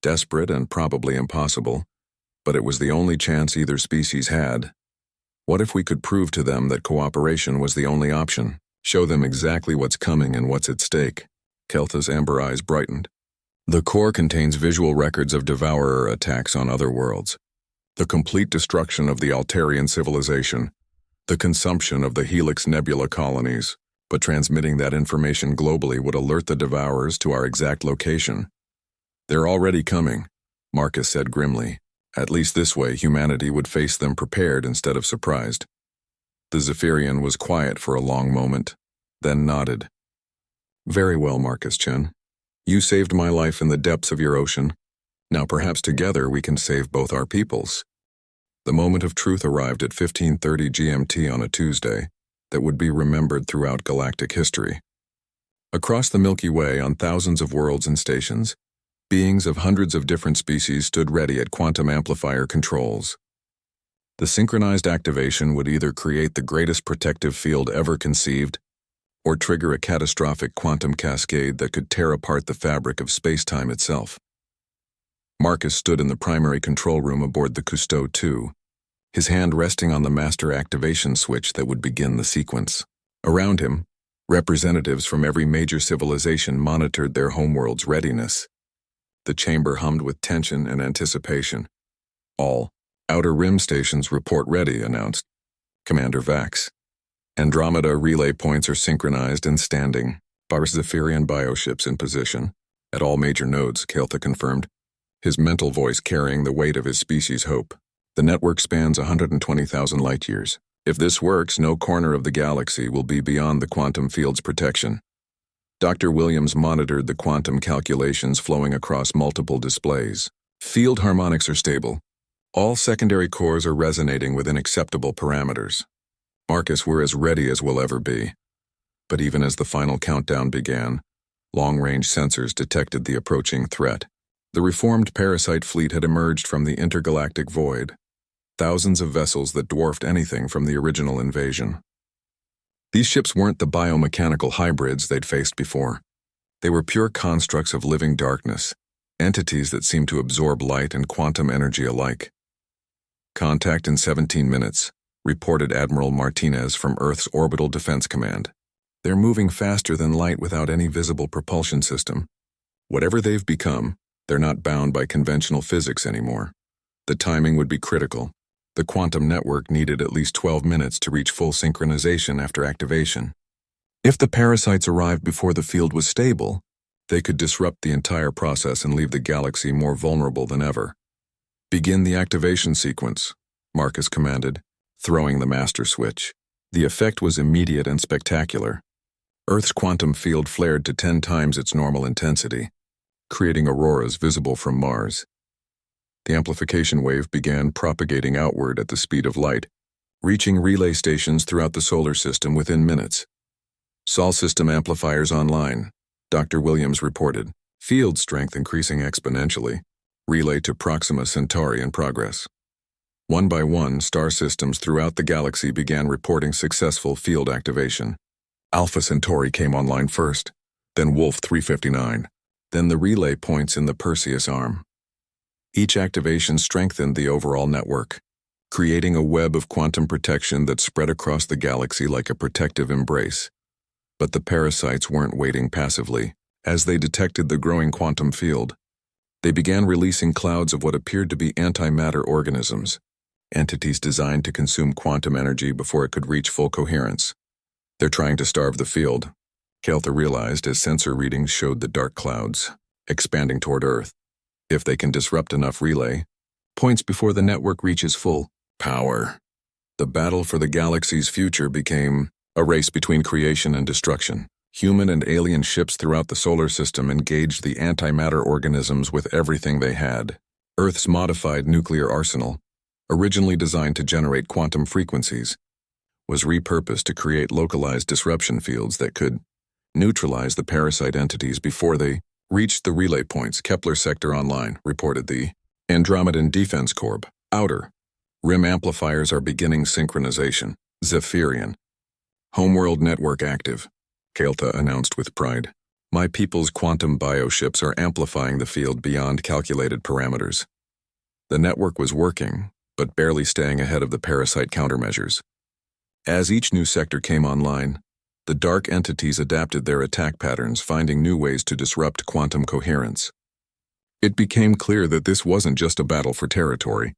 desperate and probably impossible, but it was the only chance either species had. What if we could prove to them that cooperation was the only option? Show them exactly what's coming and what's at stake. Kylta's amber eyes brightened. The core contains visual records of Devourer attacks on other worlds, the complete destruction of the Altarian civilization, the consumption of the Helix Nebula colonies, but transmitting that information globally would alert the Devourers to our exact location. They're already coming, Marcus said grimly. At least this way humanity would face them prepared instead of surprised. The Zephyrian was quiet for a long moment, then nodded. Very well, Marcus Chen. You saved my life in the depths of your ocean. Now perhaps together we can save both our peoples. The moment of truth arrived at 15:30 GMT on a Tuesday that would be remembered throughout galactic history. Across the Milky Way, on thousands of worlds and stations, beings of hundreds of different species stood ready at quantum amplifier controls. The synchronized activation would either create the greatest protective field ever conceived, or trigger a catastrophic quantum cascade that could tear apart the fabric of space-time itself. Marcus stood in the primary control room aboard the Cousteau 2, his hand resting on the master activation switch that would begin the sequence. Around him, representatives from every major civilization monitored their homeworld's readiness. The chamber hummed with tension and anticipation. All outer rim stations report ready, announced Commander Vax. Andromeda relay points are synchronized and standing. Zephyrian bioships in position. At all major nodes, Kylta confirmed, his mental voice carrying the weight of his species' hope. The network spans 120,000 light-years. If this works, no corner of the galaxy will be beyond the quantum field's protection. Dr. Williams monitored the quantum calculations flowing across multiple displays. Field harmonics are stable. All secondary cores are resonating within acceptable parameters. Marcus, we're as ready as we'll ever be. But even as the final countdown began, long-range sensors detected the approaching threat. The reformed parasite fleet had emerged from the intergalactic void, thousands of vessels that dwarfed anything from the original invasion. These ships weren't the biomechanical hybrids they'd faced before. They were pure constructs of living darkness, entities that seemed to absorb light and quantum energy alike. "Contact in 17 minutes, reported Admiral Martinez from Earth's Orbital Defense Command. "They're moving faster than light without any visible propulsion system. Whatever they've become, they're not bound by conventional physics anymore. The timing would be critical. The quantum network needed at least 12 minutes to reach full synchronization after activation. If the parasites arrived before the field was stable, they could disrupt the entire process and leave the galaxy more vulnerable than ever. "Begin the activation sequence," Marcus commanded, throwing the master switch. The effect was immediate and spectacular. Earth's quantum field flared to 10 times its normal intensity, creating auroras visible from Mars. The amplification wave began propagating outward at the speed of light, reaching relay stations throughout the solar system within minutes. "Sol system amplifiers online," Dr. Williams reported, field strength increasing exponentially. "Relay to Proxima Centauri in progress." One by one, star systems throughout the galaxy began reporting successful field activation. Alpha Centauri came online first, then Wolf 359, then the relay points in the Perseus arm. Each activation strengthened the overall network, creating a web of quantum protection that spread across the galaxy like a protective embrace. But the parasites weren't waiting passively. As they detected the growing quantum field, they began releasing clouds of what appeared to be antimatter organisms, entities designed to consume quantum energy before it could reach full coherence. "They're trying to starve the field," Keltha realized as sensor readings showed the dark clouds, expanding toward Earth. "If they can disrupt enough relay points before the network reaches full power." The battle for the galaxy's future became a race between creation and destruction. Human and alien ships throughout the solar system engaged the antimatter organisms with everything they had. Earth's modified nuclear arsenal, originally designed to generate quantum frequencies, was repurposed to create localized disruption fields that could neutralize the parasite entities before they reached the relay points. "Kepler sector online," reported the Andromedan Defense Corps. "Outer rim amplifiers are beginning synchronization. Zephyrian. Homeworld network active," Keltha announced with pride. "My people's quantum bioships are amplifying the field beyond calculated parameters." The network was working, but barely staying ahead of the parasite countermeasures. As each new sector came online, the dark entities adapted their attack patterns, finding new ways to disrupt quantum coherence. It became clear that this wasn't just a battle for territory.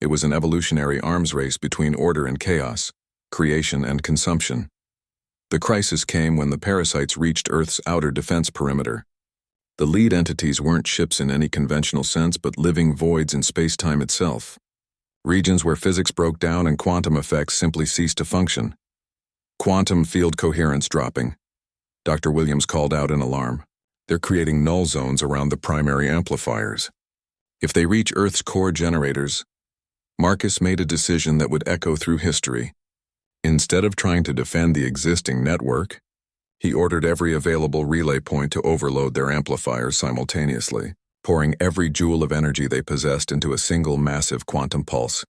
It was an evolutionary arms race between order and chaos, creation and consumption. The crisis came when the parasites reached Earth's outer defense perimeter. The lead entities weren't ships in any conventional sense, but living voids in space-time itself. Regions where physics broke down and quantum effects simply ceased to function. "Quantum field coherence dropping," Dr. Williams called out in alarm. "They're creating null zones around the primary amplifiers. If they reach Earth's core generators," Marcus made a decision that would echo through history. Instead of trying to defend the existing network, he ordered every available relay point to overload their amplifiers simultaneously, pouring every joule of energy they possessed into a single massive quantum pulse.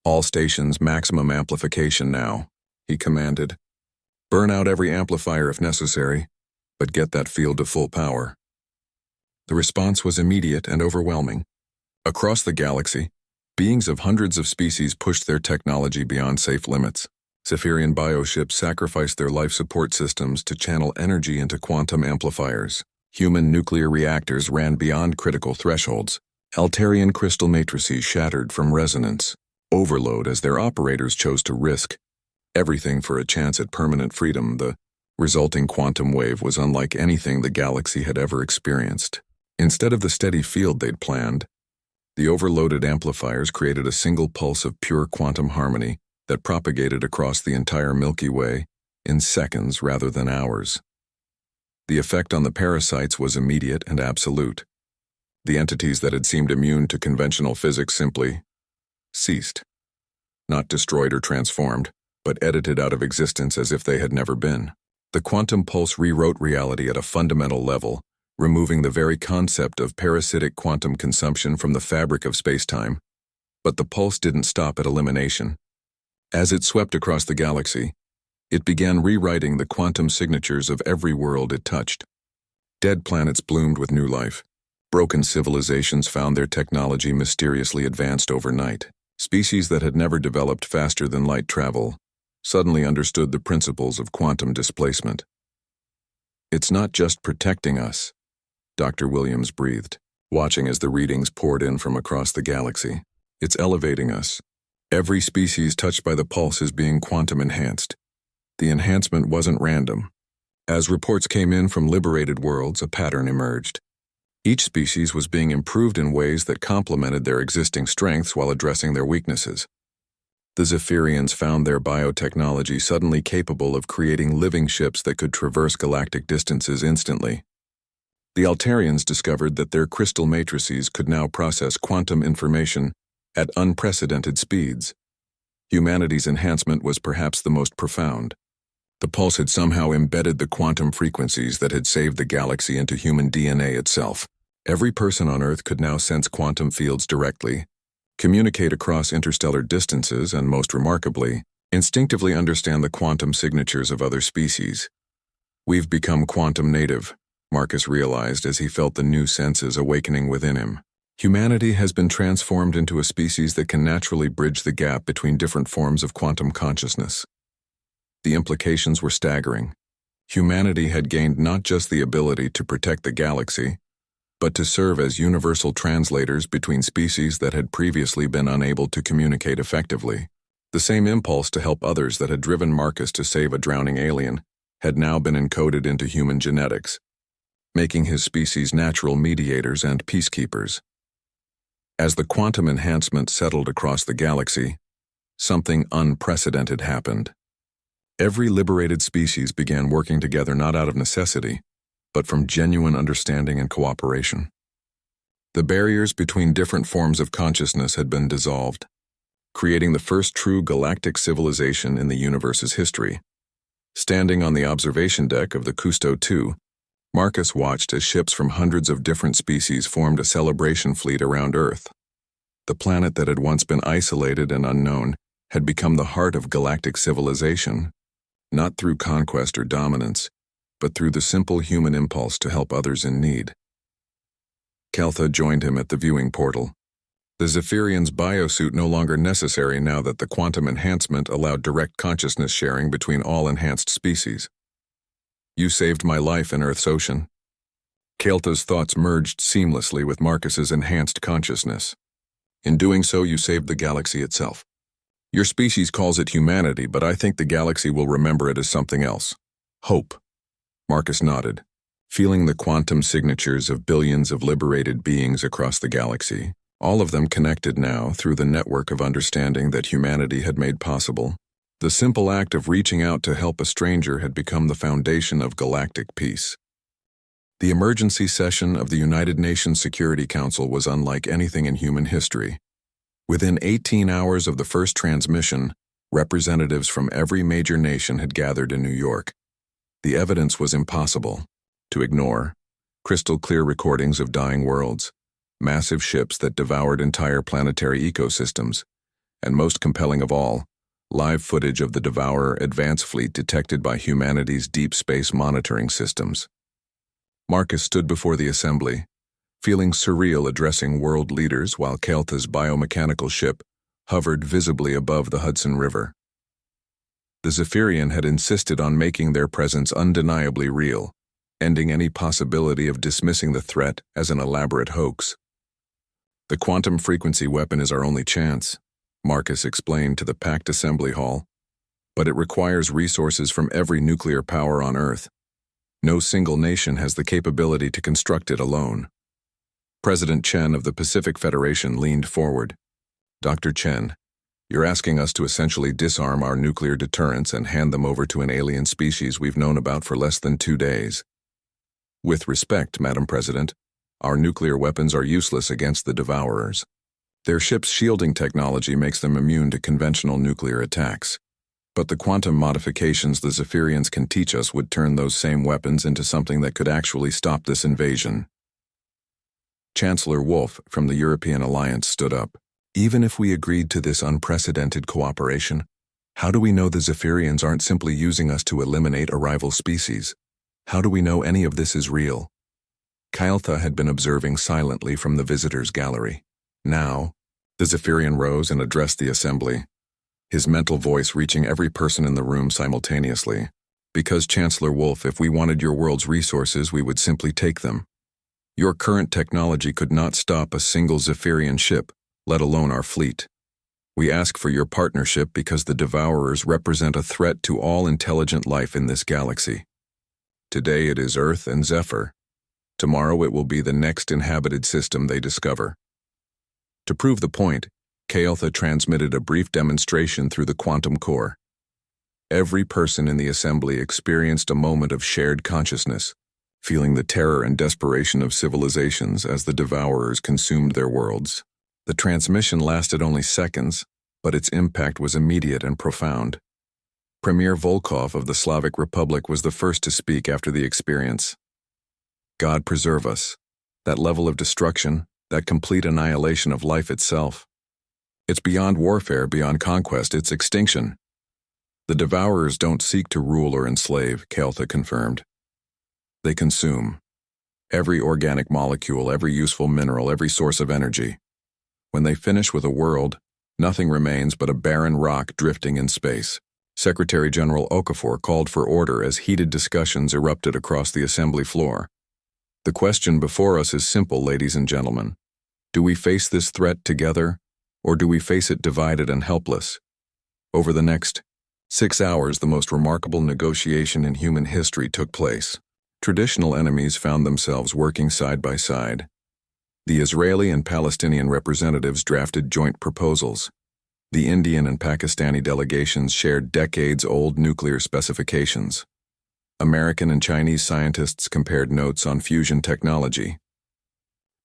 "All stations maximum amplification now," he commanded. "Burn out every amplifier if necessary, but get that field to full power." The response was immediate and overwhelming. Across the galaxy, beings of hundreds of species pushed their technology beyond safe limits. Zephyrian bioships sacrificed their life support systems to channel energy into quantum amplifiers. Human nuclear reactors ran beyond critical thresholds. Altarian crystal matrices shattered from resonance overload as their operators chose to risk everything for a chance at permanent freedom. The resulting quantum wave was unlike anything the galaxy had ever experienced. Instead of the steady field they'd planned, the overloaded amplifiers created a single pulse of pure quantum harmony that propagated across the entire Milky Way in seconds rather than hours. The effect on the parasites was immediate and absolute. The entities that had seemed immune to conventional physics simply ceased, not destroyed or transformed, but edited out of existence as if they had never been. The quantum pulse rewrote reality at a fundamental level, removing the very concept of parasitic quantum consumption from the fabric of spacetime. But the pulse didn't stop at elimination. As it swept across the galaxy, it began rewriting the quantum signatures of every world it touched. Dead planets bloomed with new life. Broken civilizations found their technology mysteriously advanced overnight. Species that had never developed faster than light travel suddenly understood the principles of quantum displacement. "It's not just protecting us," Dr. Williams breathed, watching as the readings poured in from across the galaxy. "It's elevating us. Every species touched by the pulse is being quantum enhanced." The enhancement wasn't random. As reports came in from liberated worlds, a pattern emerged. Each species was being improved in ways that complemented their existing strengths while addressing their weaknesses. The Zephyrians found their biotechnology suddenly capable of creating living ships that could traverse galactic distances instantly. The Altarians discovered that their crystal matrices could now process quantum information at unprecedented speeds. Humanity's enhancement was perhaps the most profound. The pulse had somehow embedded the quantum frequencies that had saved the galaxy into human DNA itself. Every person on Earth could now sense quantum fields directly, communicate across interstellar distances, and most remarkably, instinctively understand the quantum signatures of other species. "We've become quantum native," Marcus realized as he felt the new senses awakening within him. Humanity has been transformed into a species that can naturally bridge the gap between different forms of quantum consciousness. The implications were staggering. Humanity had gained not just the ability to protect the galaxy, but to serve as universal translators between species that had previously been unable to communicate effectively. The same impulse to help others that had driven Marcus to save a drowning alien had now been encoded into human genetics, making his species natural mediators and peacekeepers. As the quantum enhancement settled across the galaxy, something unprecedented happened. Every liberated species began working together not out of necessity, but from genuine understanding and cooperation. The barriers between different forms of consciousness had been dissolved, creating the first true galactic civilization in the universe's history. Standing on the observation deck of the Cousteau II, Marcus watched as ships from hundreds of different species formed a celebration fleet around Earth. The planet that had once been isolated and unknown had become the heart of galactic civilization, not through conquest or dominance, but through the simple human impulse to help others in need. Keltha joined him at the viewing portal. The Zephyrian's biosuit no longer necessary now that the quantum enhancement allowed direct consciousness sharing between all enhanced species. "You saved my life in Earth's ocean." Keltha's thoughts merged seamlessly with Marcus's enhanced consciousness. "In doing so, you saved the galaxy itself. Your species calls it humanity, but I think the galaxy will remember it as something else. Hope." Marcus nodded, feeling the quantum signatures of billions of liberated beings across the galaxy, all of them connected now through the network of understanding that humanity had made possible. The simple act of reaching out to help a stranger had become the foundation of galactic peace. The emergency session of the United Nations Security Council was unlike anything in human history. Within 18 hours of the first transmission, representatives from every major nation had gathered in New York. The evidence was impossible to ignore. Crystal-clear recordings of dying worlds, massive ships that devoured entire planetary ecosystems, and most compelling of all, live footage of the Devourer advance fleet detected by humanity's deep space monitoring systems. Marcus stood before the assembly, feeling surreal addressing world leaders while Keltha's biomechanical ship hovered visibly above the Hudson River. The Zephyrian had insisted on making their presence undeniably real, ending any possibility of dismissing the threat as an elaborate hoax. "The quantum frequency weapon is our only chance," Marcus explained to the packed assembly hall, "but it requires resources from every nuclear power on Earth. No single nation has the capability to construct it alone." President Chen of the Pacific Federation leaned forward. "Dr. Chen, you're asking us to essentially disarm our nuclear deterrents and hand them over to an alien species we've known about for less than 2 days. With respect, Madam President, our nuclear weapons are useless against the Devourers. Their ship's shielding technology makes them immune to conventional nuclear attacks. But the quantum modifications the Zephyrians can teach us would turn those same weapons into something that could actually stop this invasion. Chancellor Wolf from the European Alliance stood up. Even if we agreed to this unprecedented cooperation, how do we know the Zephyrians aren't simply using us to eliminate a rival species? How do we know any of this is real? Kael'tha had been observing silently from the visitors' gallery. Now, the Zephyrian rose and addressed the assembly, his mental voice reaching every person in the room simultaneously. Because, Chancellor Wolf, if we wanted your world's resources, we would simply take them. Your current technology could not stop a single Zephyrian ship, let alone our fleet. We ask for your partnership because the Devourers represent a threat to all intelligent life in this galaxy. Today it is Earth and Zephyr. Tomorrow it will be the next inhabited system they discover. To prove the point, Kael'tha transmitted a brief demonstration through the quantum core. Every person in the assembly experienced a moment of shared consciousness, feeling the terror and desperation of civilizations as the Devourers consumed their worlds. The transmission lasted only seconds, but its impact was immediate and profound. Premier Volkov of the Slavic Republic was the first to speak after the experience. God preserve us. That level of destruction, that complete annihilation of life itself. It's beyond warfare, beyond conquest, it's extinction. The Devourers don't seek to rule or enslave, Kael'tha confirmed. They consume. Every organic molecule, every useful mineral, every source of energy. When they finish with a world, nothing remains but a barren rock drifting in space. Secretary General Okafor called for order as heated discussions erupted across the assembly floor. The question before us is simple, ladies and gentlemen. Do we face this threat together, or do we face it divided and helpless? Over the next 6 hours, the most remarkable negotiation in human history took place. Traditional enemies found themselves working side by side. The Israeli and Palestinian representatives drafted joint proposals. The Indian and Pakistani delegations shared decades-old nuclear specifications. American and Chinese scientists compared notes on fusion technology.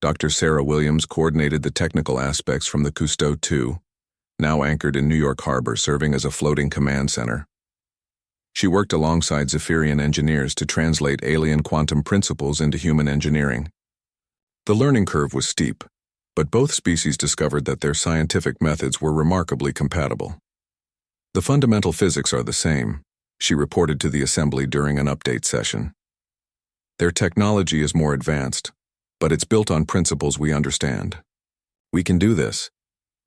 Dr. Sarah Williams coordinated the technical aspects from the Cousteau II, now anchored in New York Harbor, serving as a floating command center. She worked alongside Zephyrian engineers to translate alien quantum principles into human engineering. The learning curve was steep, but both species discovered that their scientific methods were remarkably compatible. The fundamental physics are the same, she reported to the assembly during an update session. Their technology is more advanced, but it's built on principles we understand. We can do this,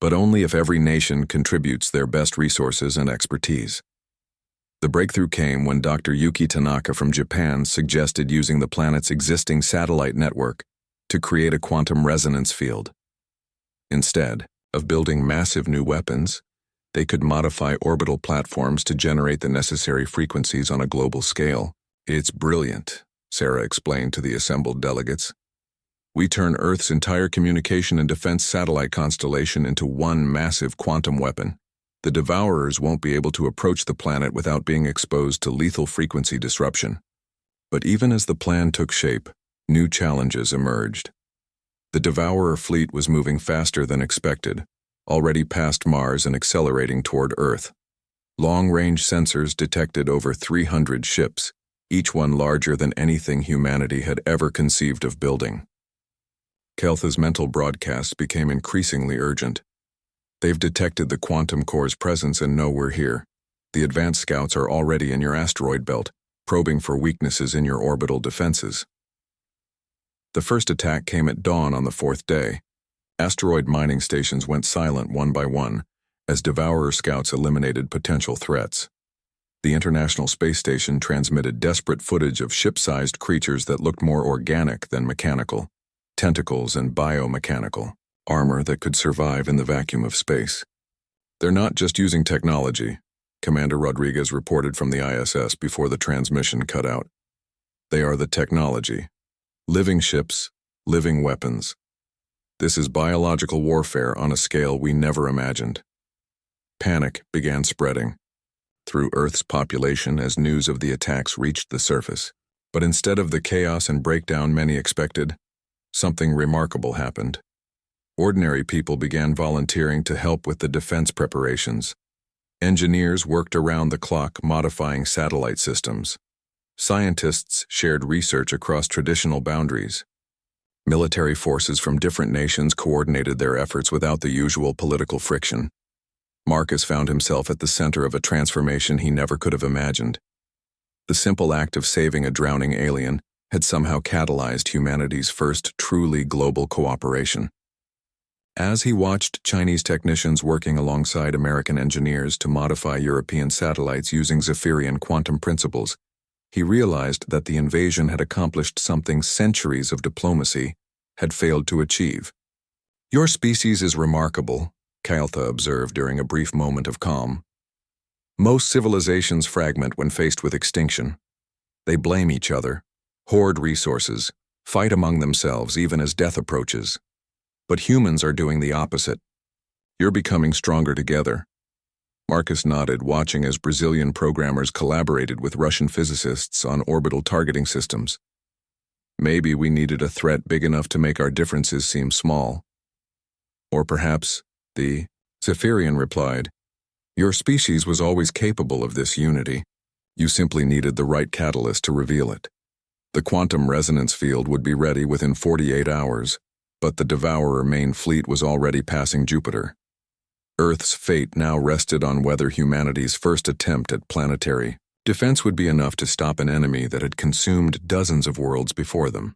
but only if every nation contributes their best resources and expertise. The breakthrough came when Dr. Yuki Tanaka from Japan suggested using the planet's existing satellite network to create a quantum resonance field. Instead of building massive new weapons, they could modify orbital platforms to generate the necessary frequencies on a global scale. It's brilliant, Sarah explained to the assembled delegates. We turn Earth's entire communication and defense satellite constellation into one massive quantum weapon. The Devourers won't be able to approach the planet without being exposed to lethal frequency disruption. But even as the plan took shape, new challenges emerged. The Devourer fleet was moving faster than expected, already past Mars and accelerating toward Earth. Long-range sensors detected over 300 ships, each one larger than anything humanity had ever conceived of building. Kael'tha's mental broadcasts became increasingly urgent. They've detected the quantum core's presence and know we're here. The advanced scouts are already in your asteroid belt, probing for weaknesses in your orbital defenses. The first attack came at dawn on the 4th day. Asteroid mining stations went silent one by one, as Devourer scouts eliminated potential threats. The International Space Station transmitted desperate footage of ship-sized creatures that looked more organic than mechanical, tentacles and biomechanical, armor that could survive in the vacuum of space. They're not just using technology, Commander Rodriguez reported from the ISS before the transmission cut out. They are the technology. Living ships, living weapons. This is biological warfare on a scale we never imagined. Panic began spreading through Earth's population as news of the attacks reached the surface. But instead of the chaos and breakdown many expected, something remarkable happened. Ordinary people began volunteering to help with the defense preparations. Engineers worked around the clock modifying satellite systems. Scientists shared research across traditional boundaries. Military forces from different nations coordinated their efforts without the usual political friction. Marcus found himself at the center of a transformation he never could have imagined. The simple act of saving a drowning alien had somehow catalyzed humanity's first truly global cooperation. As he watched Chinese technicians working alongside American engineers to modify European satellites using Zephyrian quantum principles, he realized that the invasion had accomplished something centuries of diplomacy had failed to achieve. "Your species is remarkable," Kael'tha observed during a brief moment of calm. "Most civilizations fragment when faced with extinction. They blame each other, hoard resources, fight among themselves even as death approaches. But humans are doing the opposite. You're becoming stronger together." Marcus nodded, watching as Brazilian programmers collaborated with Russian physicists on orbital targeting systems. Maybe we needed a threat big enough to make our differences seem small. Or perhaps, the Zephyrian replied, "Your species was always capable of this unity. You simply needed the right catalyst to reveal it. The quantum resonance field would be ready within 48 hours, but the Devourer main fleet was already passing Jupiter. Earth's fate now rested on whether humanity's first attempt at planetary defense would be enough to stop an enemy that had consumed dozens of worlds before them.